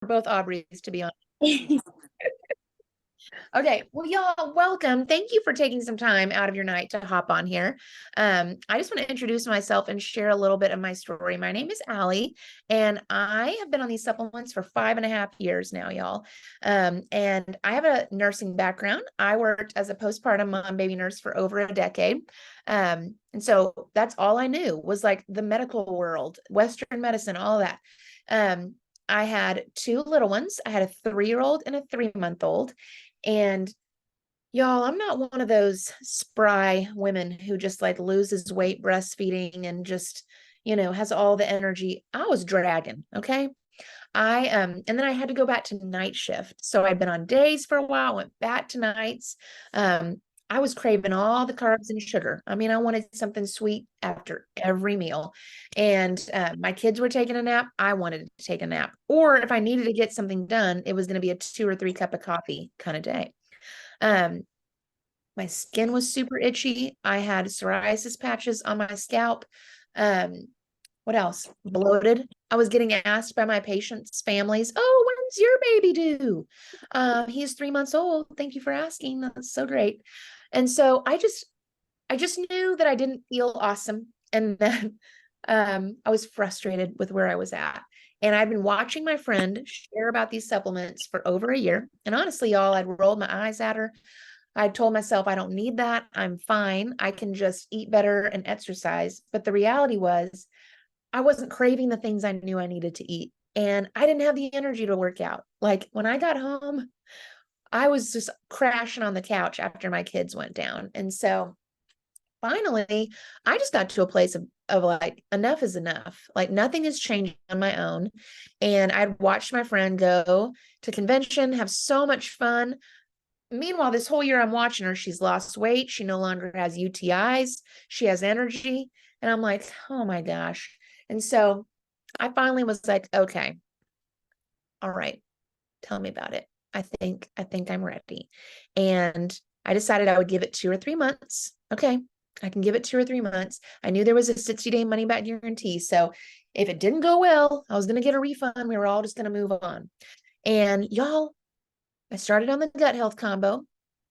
We're both Aubreys, to be honest. Okay, well, y'all, welcome. Thank you for taking some time out of your night to hop on here. I just want to introduce myself and share a little bit of my story. My name is Allie, and I have been on these supplements for 5.5 years now, y'all. And I have a nursing background. I worked as a postpartum mom baby nurse for over a decade. And so that's all I knew was like the medical world, Western medicine, all of that. Um, I had two little ones. I had a 3-year-old and a 3-month-old. And y'all, I'm not one of those spry women who just like loses weight breastfeeding and just, has all the energy. I was dragging, okay? And then I had to go back to night shift. So I'd been on days for a while, went back to nights. I was craving all the carbs and sugar. I mean, I wanted something sweet after every meal. And my kids were taking a nap. I wanted to take a nap. Or if I needed to get something done, it was going to be a 2 or 3 cup of coffee kind of day. Um, my skin was super itchy. I had psoriasis patches on my scalp. Um, what else? Bloated. I was getting asked by my patients' families, "Oh, when's your baby due?" He's 3 months old. Thank you for asking. That's so great. And so I just knew that I didn't feel awesome and that I was frustrated with where I was at. And I've been watching my friend share about these supplements for over a year. And honestly, y'all, I'd rolled my eyes at her. I told myself I don't need that. I'm fine. I can just eat better and exercise. But the reality was I wasn't craving the things I knew I needed to eat. And I didn't have the energy to work out. Like when I got home, I was just crashing on the couch after my kids went down. And so finally, I just got to a place of like, enough is enough. Like nothing has changed on my own. And I'd watched my friend go to convention, have so much fun. Meanwhile, this whole year I'm watching her, she's lost weight. She no longer has UTIs. She has energy. And I'm like, oh my gosh. And so I finally was like, okay, all right, tell me about it. I think I'm ready. And I decided I would give it 2 or 3 months. Okay, I can give it 2 or 3 months. I knew there was a 60-day money back guarantee. So if it didn't go well, I was going to get a refund. We were all just going to move on. And y'all, I started on the gut health combo,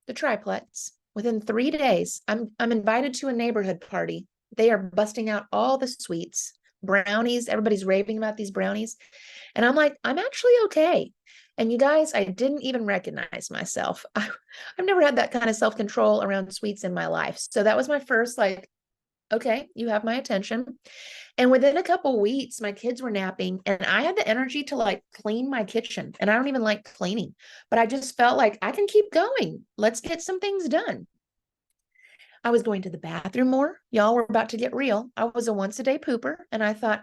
the triplex. Within 3 days, I'm invited to a neighborhood party. They are busting out all the sweets, brownies. Everybody's raving about these brownies. And I'm like, I'm actually okay. And you guys, I didn't even recognize myself. I've never had that kind of self-control around sweets in my life. So that was my first, like, okay, you have my attention. And within a couple weeks, my kids were napping and I had the energy to like clean my kitchen. And I don't even like cleaning, but I just felt like I can keep going. Let's get some things done. I was going to the bathroom more. Y'all were about to get real. I was a once a day pooper and I thought,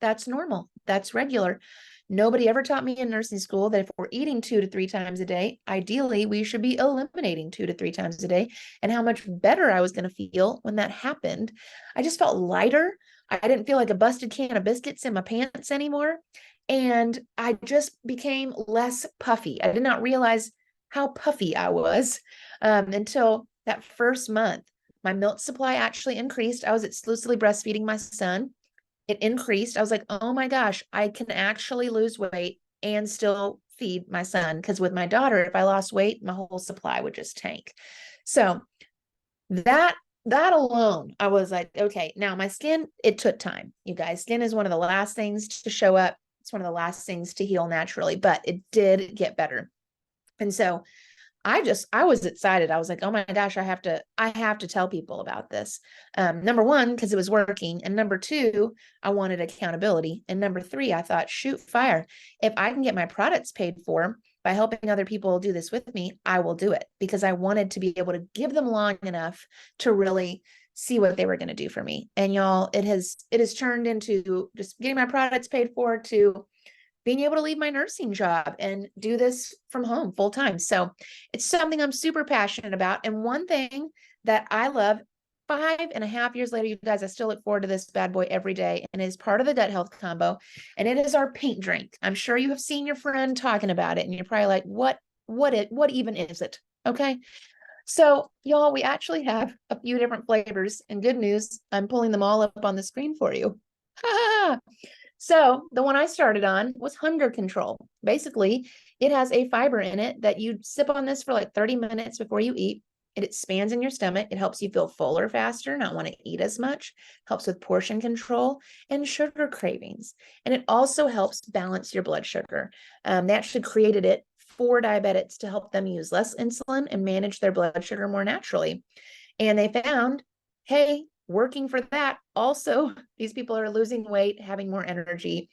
that's normal. That's regular. Nobody ever taught me in nursing school that if we're eating 2 to 3 times a day, ideally we should be eliminating 2 to 3 times a day, and how much better I was going to feel when that happened. I just felt lighter. I didn't feel like a busted can of biscuits in my pants anymore. And I just became less puffy. I did not realize how puffy I was until that first month. My milk supply actually increased. I was exclusively breastfeeding my son. It increased. I was like, oh my gosh, I can actually lose weight and still feed my son. Because with my daughter, if I lost weight, my whole supply would just tank. So that that alone, I was like, okay, now my skin, it took time. You guys, skin is one of the last things to show up. It's one of the last things to heal naturally, but it did get better. And so I was excited. I was like, oh my gosh, I have to tell people about this. Number one, because it was working. And number two, I wanted accountability. And number three, I thought, shoot, fire. If I can get my products paid for by helping other people do this with me, I will do it because I wanted to be able to give them long enough to really see what they were going to do for me. And y'all, it has turned into just getting my products paid for to being able to leave my nursing job and do this from home full time. So it's something I'm super passionate about. And one thing that I love, 5.5 years later, you guys, I still look forward to this bad boy every day. And it is part of the gut health combo. And it is our pink drink. I'm sure you have seen your friend talking about it. And you're probably like, what even is it? Okay. So y'all, we actually have a few different flavors and good news. I'm pulling them all up on the screen for you. So the one I started on was hunger control. Basically, it has a fiber in it that you sip on this for like 30 minutes before you eat. It expands in your stomach. It helps you feel fuller faster, not want to eat as much, helps with portion control and sugar cravings. And it also helps balance your blood sugar. They actually created it for diabetics to help them use less insulin and manage their blood sugar more naturally. And they found, hey, working for that, also, these people are losing weight, having more energy,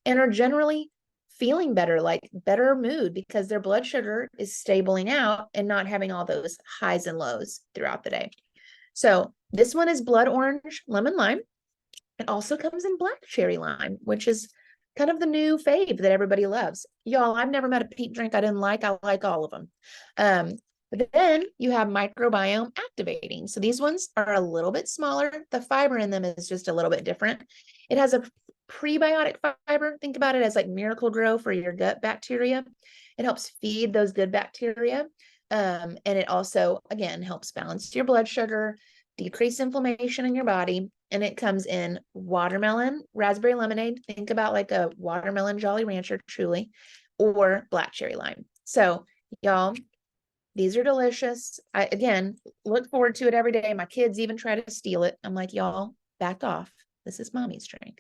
and are generally feeling better, like better mood because their blood sugar is stabling out and not having all those highs and lows throughout the day. So this one is blood orange, lemon lime. It also comes in black cherry lime, which is kind of the new fave that everybody loves. Y'all, I've never met a pink drink I didn't like. I like all of them. But then you have microbiome activating. So these ones are a little bit smaller. The fiber in them is just a little bit different. It has a prebiotic fiber. Think about it as like Miracle-Gro for your gut bacteria. It helps feed those good bacteria. And it also, again, helps balance your blood sugar, decrease inflammation in your body. And it comes in watermelon, raspberry lemonade. Think about like a watermelon Jolly Rancher, truly, or black cherry lime. So, y'all, these are delicious. I, again, look forward to it every day. My kids even try to steal it. I'm like, y'all, back off. This is mommy's drink.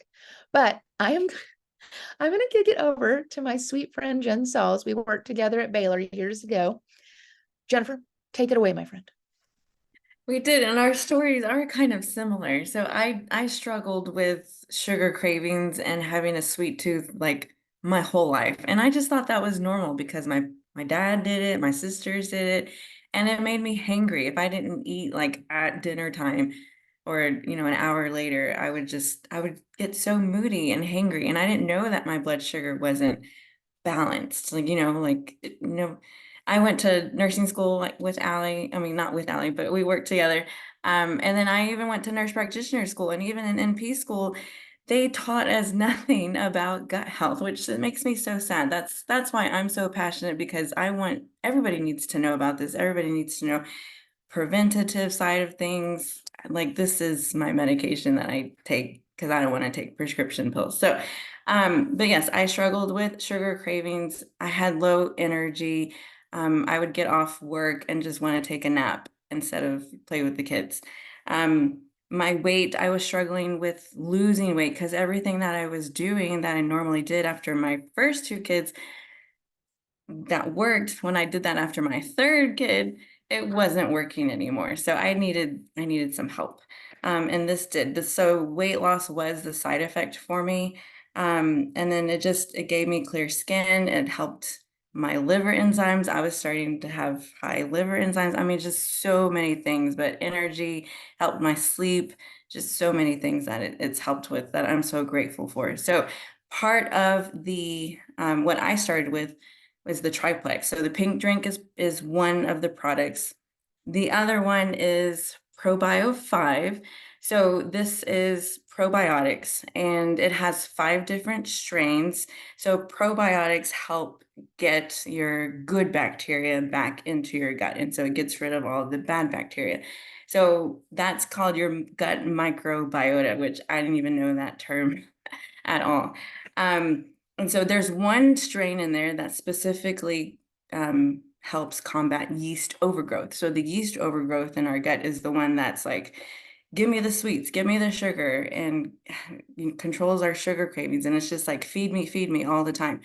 But I'm going to kick it over to my sweet friend, Jen Sauls. We worked together at Baylor years ago. Jennifer, take it away, my friend. We did, and our stories are kind of similar. So I struggled with sugar cravings and having a sweet tooth like my whole life. And I just thought that was normal because my dad did it, my sisters did it, and it made me hangry. If I didn't eat like at dinner time or an hour later, I would get so moody and hangry. And I didn't know that my blood sugar wasn't balanced. I went to nursing school like with Allie. I mean, not with Allie, but we worked together. And then I even went to nurse practitioner school, and even in NP school, they taught us nothing about gut health, which makes me so sad. That's why I'm so passionate, because I want everybody needs to know about this. Everybody needs to know preventative side of things. Like, this is my medication that I take because I don't want to take prescription pills. So, but yes, I struggled with sugar cravings. I had low energy. I would get off work and just want to take a nap instead of play with the kids. My weight, I was struggling with losing weight because everything that I was doing that I normally did after my first two kids that worked, when I did that after my third kid, it wasn't working anymore. So I needed some help. And this did this. So weight loss was the side effect for me. And then it gave me clear skin. It helped my liver enzymes. I was starting to have high liver enzymes. I mean, just so many things, but energy helped my sleep, just so many things that it's helped with that I'm so grateful for. So part of the what I started with was the triplex. So the pink drink is one of the products. The other one is Probio 5. So this is probiotics, and it has 5 different strains. So probiotics help get your good bacteria back into your gut, and so it gets rid of all the bad bacteria. So that's called your gut microbiota, which I didn't even know that term at all. And so there's one strain in there that specifically helps combat yeast overgrowth. So the yeast overgrowth in our gut is the one that's like, give me the sweets, give me the sugar, and controls our sugar cravings. And it's just like, feed me all the time.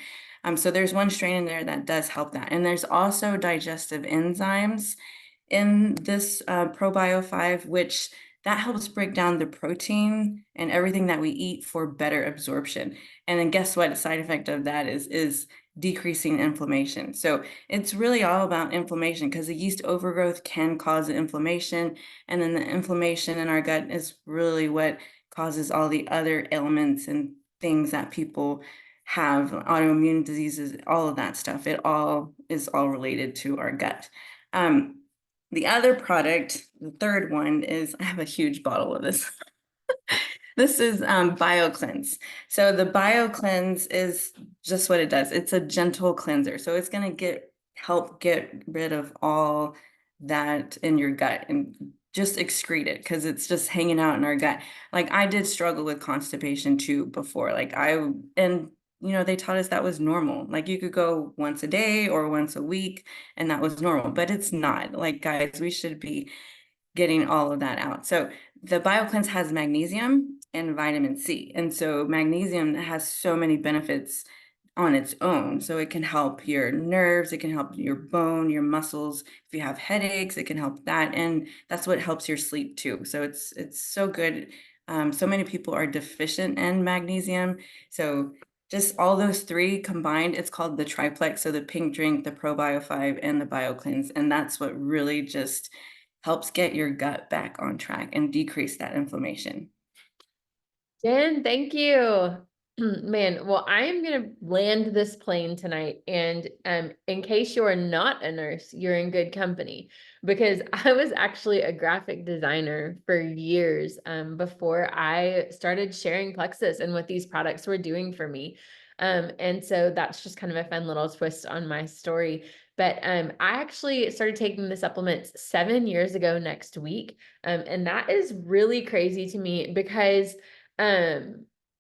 So there's one strain in there that does help that. And there's also digestive enzymes in this Probio 5, which that helps break down the protein and everything that we eat for better absorption. And then guess what? A side effect of that is decreasing inflammation. So it's really all about inflammation, because the yeast overgrowth can cause inflammation. And then the inflammation in our gut is really what causes all the other ailments and things that people have, autoimmune diseases, all of that stuff. It all is all related to our gut. The other product, the third one, is I have a huge bottle of this. This is BioCleanse. So the BioCleanse is just what it does. It's a gentle cleanser. So it's going to help get rid of all that in your gut and just excrete it because it's just hanging out in our gut. Like I did struggle with constipation too before. And they taught us that was normal. Like you could go once a day or once a week and that was normal, but it's not. Like guys, we should be getting all of that out. So the BioCleanse has magnesium and vitamin C. And so magnesium has so many benefits on its own. So it can help your nerves, it can help your bone, your muscles. If you have headaches, it can help that. And that's what helps your sleep too. So it's so good. So many people are deficient in magnesium. So just all those three combined, it's called the triplex. So the pink drink, the Probio 5, and the BioCleanse. And that's what really just helps get your gut back on track and decrease that inflammation. Jen, thank you. Man, well, I am going to land this plane tonight. And in case you are not a nurse, you're in good company because I was actually a graphic designer for years before I started sharing Plexus and what these products were doing for me. And so that's just kind of a fun little twist on my story. But I actually started taking the supplements 7 years ago next week. And that is really crazy to me because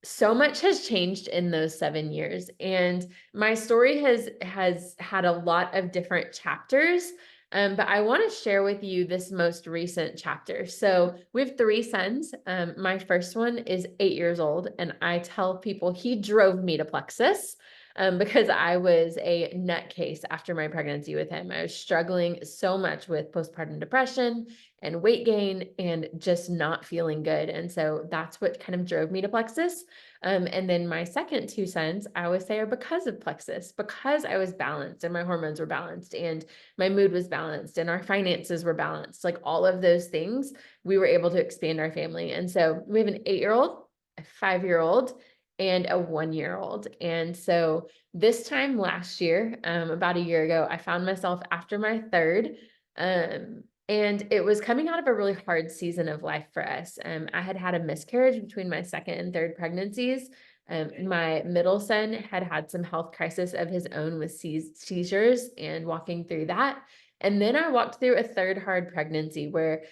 so much has changed in those 7 years, and my story has had a lot of different chapters. But I want to share with you this most recent chapter. So we have three sons. My first one is 8 years old, and I tell people he drove me to Plexus. Because I was a nutcase after my pregnancy with him. I was struggling so much with postpartum depression and weight gain and just not feeling good. And so that's what kind of drove me to Plexus. And then my second two sons, I always say, are because of Plexus, because I was balanced and my hormones were balanced and my mood was balanced and our finances were balanced. Like all of those things, we were able to expand our family. And so we have an 8-year-old, a 5-year-old, and a 1-year-old. And so this time last year, about a year ago, I found myself after my third, and it was coming out of a really hard season of life for us. I had had a miscarriage between my second and third pregnancies. My middle son had had some health crisis of his own with seizures and walking through that. And then I walked through a third hard pregnancy where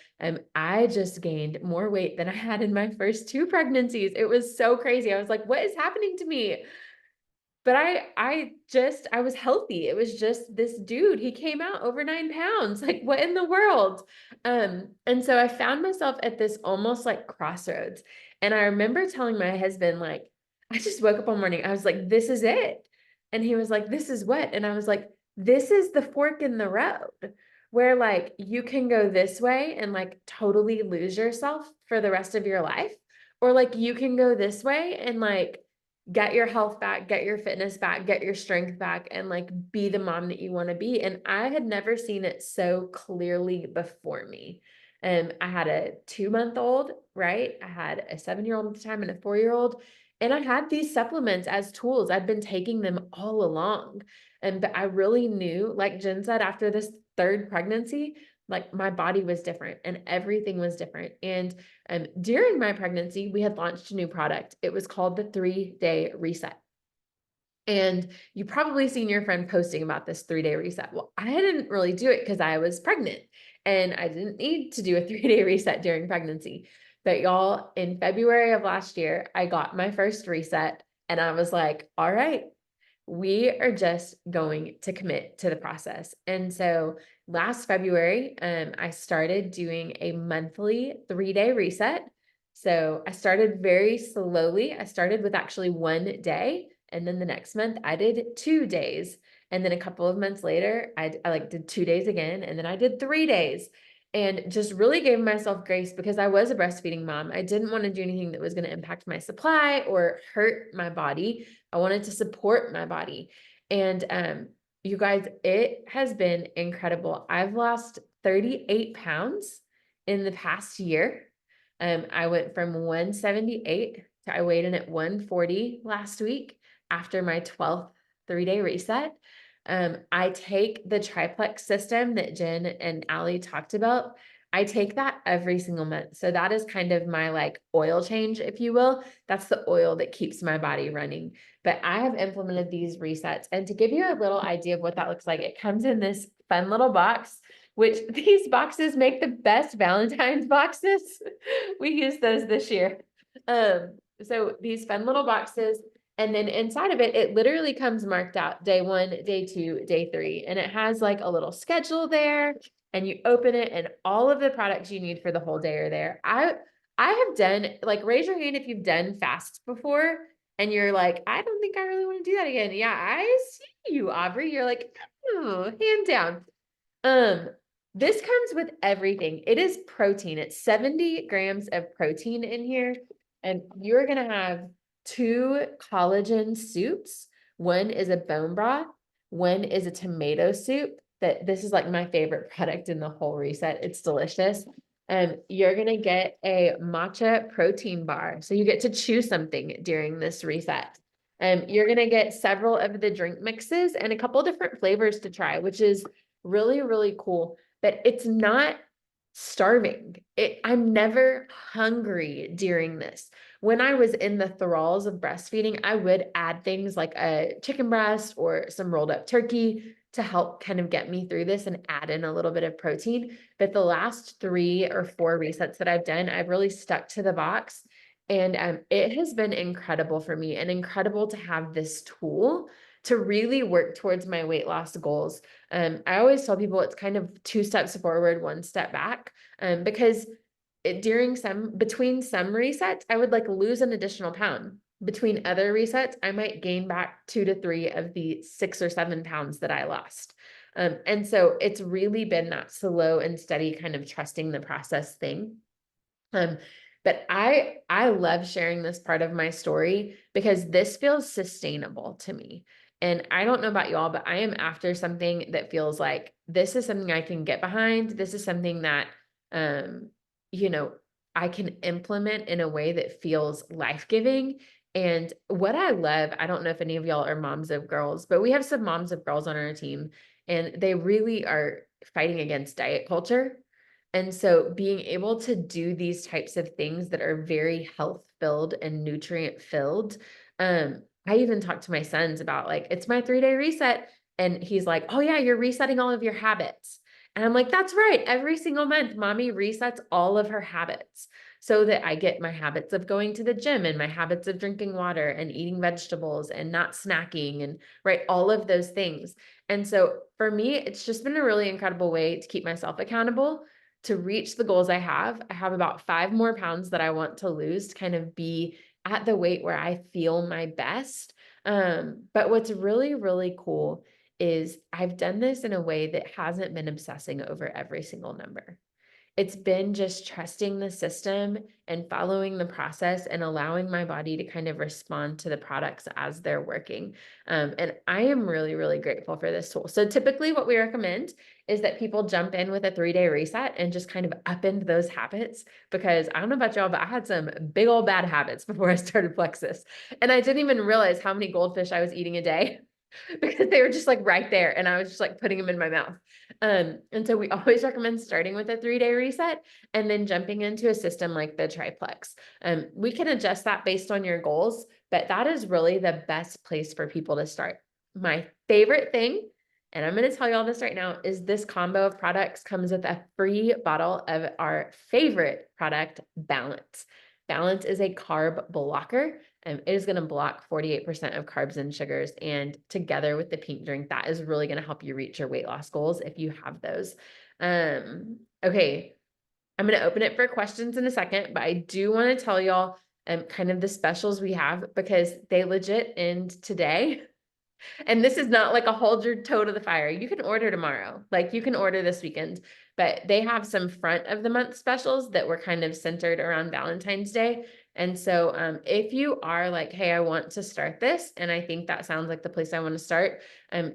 I just gained more weight than I had in my first two pregnancies. It was so crazy. I was like, what is happening to me? But I was healthy. It was just this dude, he came out over 9 pounds. Like, what in the world? And so I found myself at this almost like crossroads. And I remember telling my husband, like, I just woke up one morning. I was like, this is it. And he was like, this is what? And I was like, this is the fork in the road where like you can go this way and like totally lose yourself for the rest of your life. Or like you can go this way and like get your health back, get your fitness back, get your strength back, and like be the mom that you want to be. And I had never seen it so clearly before me. I had a 2-month-old, right? I had a 7-year-old at the time and a 4-year-old. And I had these supplements as tools. I'd been taking them all along. But I really knew, like Jen said, after this third pregnancy, like my body was different and everything was different. And during my pregnancy, we had launched a new product. It was called the 3-day reset. And you probably seen your friend posting about this 3-day reset. Well, I didn't really do it because I was pregnant and I didn't need to do a 3-day reset during pregnancy. But y'all, in February of last year, I got my first reset and I was like, all right, we are just going to commit to the process. And so last February, I started doing a monthly 3-day reset. So I started very slowly. I started with actually 1 day. And then the next month I did 2 days. And then a couple of months later, I like did 2 days again. And then I did 3 days and just really gave myself grace because I was a breastfeeding mom. I didn't want to do anything that was going to impact my supply or hurt my body. I wanted to support my body. And you guys, it has been incredible. I've lost 38 pounds in the past year. I went from 178 to I weighed in at 140 last week after my 12th 3-day reset. I take the triplex system that Jen and Allie talked about. I take that every single month. So that is kind of my like oil change, if you will. That's the oil that keeps my body running. But I have implemented these resets. And to give you a little idea of what that looks like, it comes in this fun little box which these boxes make the best Valentine's boxes. We used those this year. So these fun little boxes, and then inside of it, it literally comes marked out day 1, day 2, day 3, and it has like a little schedule there, and you open it and all of the products you need for the whole day are there. I have done, like, raise your hand if you've done fasts before and you're like, I don't think I really want to do that again. Yeah, I see you, Aubrey. You're like, oh, hand down. This comes with everything. It is protein. It's 70 grams of protein in here. And you're going to have 2 collagen soups. One is a bone broth. One is a tomato soup. That this is like my favorite product in the whole reset. It's delicious. You're going to get a matcha protein bar. So you get to choose something during this reset. You're going to get several of the drink mixes and a couple different flavors to try, which is really, really cool. But it's not starving. I'm never hungry during this. When I was in the thralls of breastfeeding, I would add things like a chicken breast or some rolled up turkey to help kind of get me through this and add in a little bit of protein. But the last 3 or 4 resets that I've done, I've really stuck to the box. And it has been incredible for me and incredible to have this tool to really work towards my weight loss goals. I always tell people it's kind of 2 steps forward, 1 step back, because between some resets, I would like lose an additional pound. Between other resets, I might gain back 2 to 3 of the 6 or 7 pounds that I lost. And so it's really been that slow and steady kind of trusting the process thing. But I love sharing this part of my story because this feels sustainable to me. And I don't know about y'all, but I am after something that feels like this is something I can get behind. This is something that, you know, I can implement in a way that feels life-giving. And what I love, I don't know if any of y'all are moms of girls, but we have some moms of girls on our team, and they really are fighting against diet culture. And so being able to do these types of things that are very health filled and nutrient filled. I even talked to my sons about, like, it's my 3-day reset. And he's like, oh yeah, you're resetting all of your habits. And I'm like, that's right. Every single month, mommy resets all of her habits so that I get my habits of going to the gym and my habits of drinking water and eating vegetables and not snacking and right, all of those things. And so for me, it's just been a really incredible way to keep myself accountable to reach the goals I have. I have about 5 more pounds that I want to lose to kind of be at the weight where I feel my best. But what's really, really cool is I've done this in a way that hasn't been obsessing over every single number. It's been just trusting the system and following the process and allowing my body to kind of respond to the products as they're working. And I am really, really grateful for this tool. So typically what we recommend is that people jump in with a 3-day reset and just kind of upend those habits, because I don't know about y'all, but I had some big old bad habits before I started Plexus. And I didn't even realize how many goldfish I was eating a day because they were just like right there and I was just like putting them in my mouth. And so we always recommend starting with a 3-day reset and then jumping into a system like the Triplex. We can adjust that based on your goals, but that is really the best place for people to start. My favorite thing, and I'm going to tell you all this right now, is this combo of products comes with a free bottle of our favorite product, Balance. Balance is a carb blocker. It is going to block 48% of carbs and sugars. And together with the pink drink, that is really going to help you reach your weight loss goals if you have those. Okay, I'm going to open it for questions in a second, but I do want to tell y'all kind of the specials we have, because they legit end today. And this is not like a hold your toe to the fire. You can order tomorrow, like you can order this weekend, but they have some front of the month specials that were kind of centered around Valentine's Day. And so if you are like, hey, I want to start this, and I think that sounds like the place I want to start,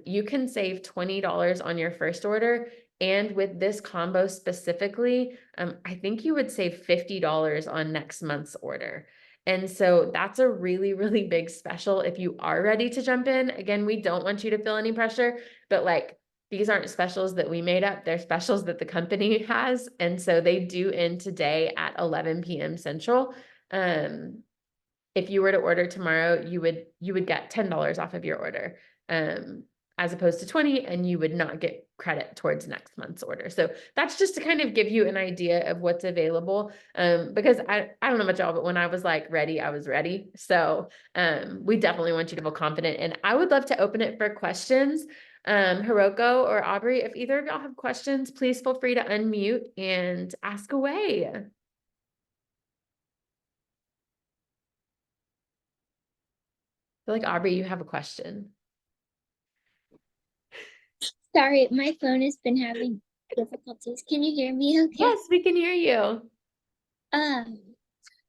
you can save $20 on your first order. And with this combo specifically, I think you would save $50 on next month's order. And so that's a really, really big special if you are ready to jump in. Again, we don't want you to feel any pressure, but like, these aren't specials that we made up. They're specials that the company has. And so they do end today at 11 p.m. Central. If you were to order tomorrow, you would get $10 off of your order. as opposed to 20, and you would not get credit towards next month's order. So that's just to kind of give you an idea of what's available. Because I don't know about y'all, but when I was like ready, I was ready. So we definitely want you to feel confident, and I would love to open it for questions. Hiroko or Aubrey, if either of y'all have questions, please feel free to unmute and ask away. I feel like Aubrey, you have a question. Sorry, my phone has been having difficulties. Can you hear me okay? Yes, we can hear you.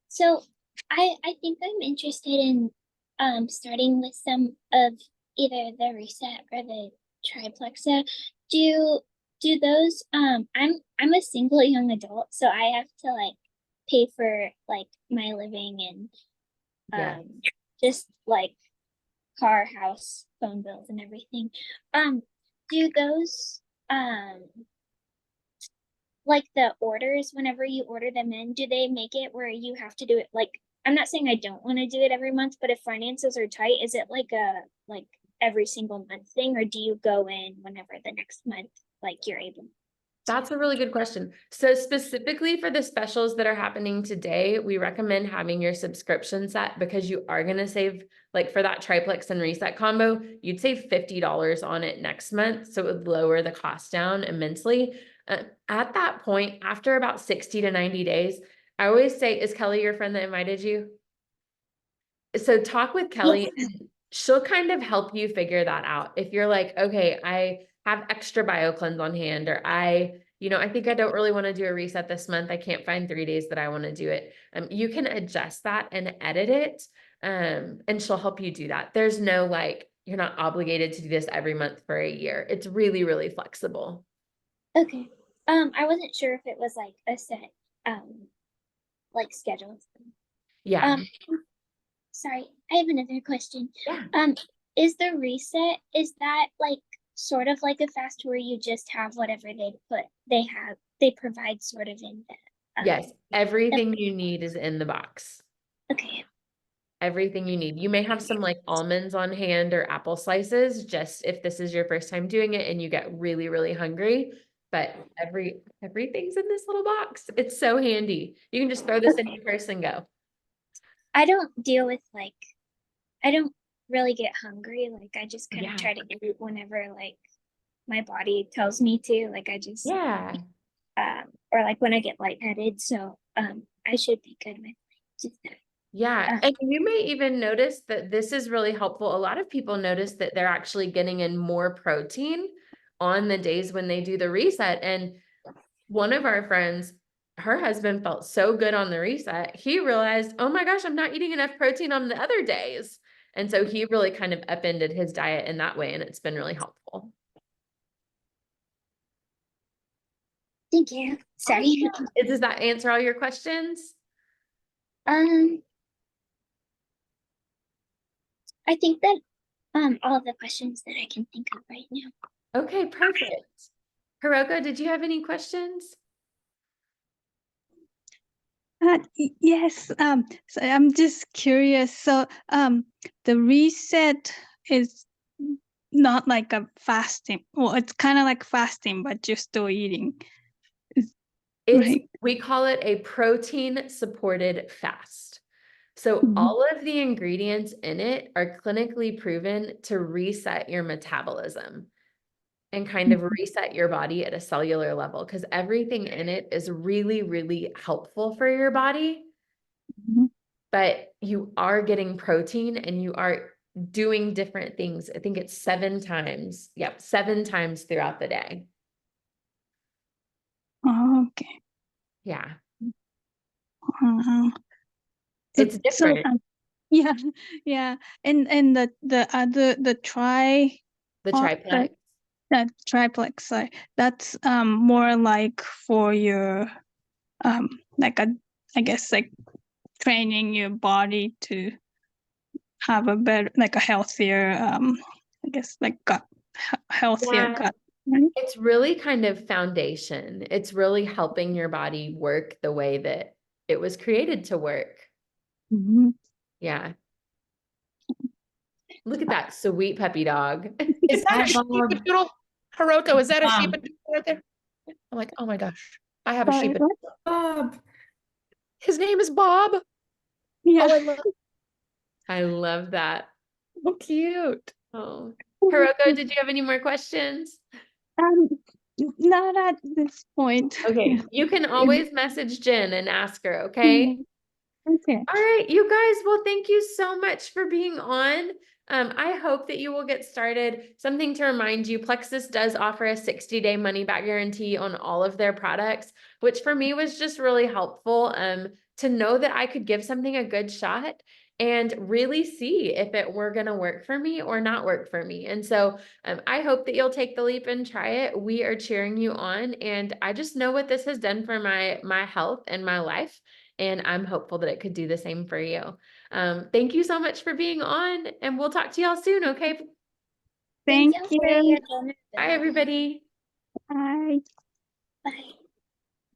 So I think I'm interested in starting with some of either the reset or the triplexa. Do those I'm a single young adult, so I have to like pay for like my living and Yeah. just like car, house, phone bills and everything. Do those like the orders, whenever you order them in, do they make it where you have to do it? Like, I'm not saying I don't want to do it every month, but if finances are tight, is it like a like every single month thing, or do you go in whenever the next month like you're able? That's a really good question. So specifically for the specials that are happening today, we recommend having your subscription set because you are going to save, like for that triplex and reset combo, you'd save $50 on it next month. So it would lower the cost down immensely. At that point, after about 60 to 90 days, I always say, is Kelly your friend that invited you? So talk with Kelly. Yes. And she'll kind of help you figure that out. If you're like, okay, I have extra BioCleanse on hand, or I think I don't really want to do a reset this month. I can't find 3 days that I want to do it. You can adjust that and edit it. And she'll help you do that. There's no like, you're not obligated to do this every month for a year. It's really, really flexible. Okay. I wasn't sure if it was like a set like schedule. Yeah. Sorry, I have another question. Yeah. Is the reset, is that like sort of like a fast where you just have whatever they provide sort of in the Yes. Everything you need is in the box. okay. Everything you need. You may have some like almonds on hand or apple slices, just if this is your first time doing it and you get really, really hungry. But everything's in this little box. It's so handy. You can just throw this in your purse and go. I don't deal with like, I don't really get hungry. Like I just kind of Yeah. try to eat whenever like my body tells me to. Like I just Yeah. or like when I get lightheaded. So I should be good with just that. Yeah. And you may even notice that this is really helpful. A lot of people notice that they're actually getting in more protein on the days when they do the reset. And one of our friends, her husband felt so good on the reset. He realized, oh my gosh, I'm not eating enough protein on the other days. And so he really kind of upended his diet in that way. And it's been really helpful. Thank you. Sorry. Does that answer all your questions? I think that all the questions that I can think of right now. Okay, perfect. Hiroko, did you have any questions? Yes, so I'm just curious. So the reset is not like a fasting. Well, it's kind of like fasting, but you're still eating. Right. We call it a protein supported fast. So Mhm. all of the ingredients in it are clinically proven to reset your metabolism and kind of reset your body at a cellular level, because everything in it is really, really helpful for your body. Mhm. But you are getting protein and you are doing different things. I think it's 7 times. Yep, 7 times throughout the day. Oh, okay. Yeah. Uh, So it's different. yeah, yeah, and the other the The triplex. that triplex, sorry, that's more like for your like a, I guess like training your body to have a better, like a healthier I guess like gut, healthier Yeah. gut, right? It's really kind of foundation. It's really helping your body work the way that it was created to work. Mhm. Yeah. Look at that sweet puppy dog. Is that a Hi, Bob. sheepadoodle? Hiroto, is that a Bob. sheepadoodle right there? I'm like, oh my gosh, I have a Sorry, sheepadoodle. what? Bob. His name is Bob. Yeah. Oh, I love I love that. so cute. Oh, Hiroko, did you have any more questions? Um, not at this point. Okay, you can always message Jen and ask her, Yeah. okay? Okay. All right, you guys. Well, thank you so much for being on. I hope that you will get started. Something to remind you, Plexus does offer a 60-day money-back guarantee on all of their products, which for me was just really helpful to know that I could give something a good shot and really see if it were going to work for me or not work for me. And so I hope that you'll take the leap and try it. We are cheering you on. And I just know what this has done for my health and my life. And I'm hopeful that it could do the same for you. Thank you so much for being on, and we'll talk to y'all soon, okay? Thank Thank you for you. your donor Bye, everybody. Bye. Bye.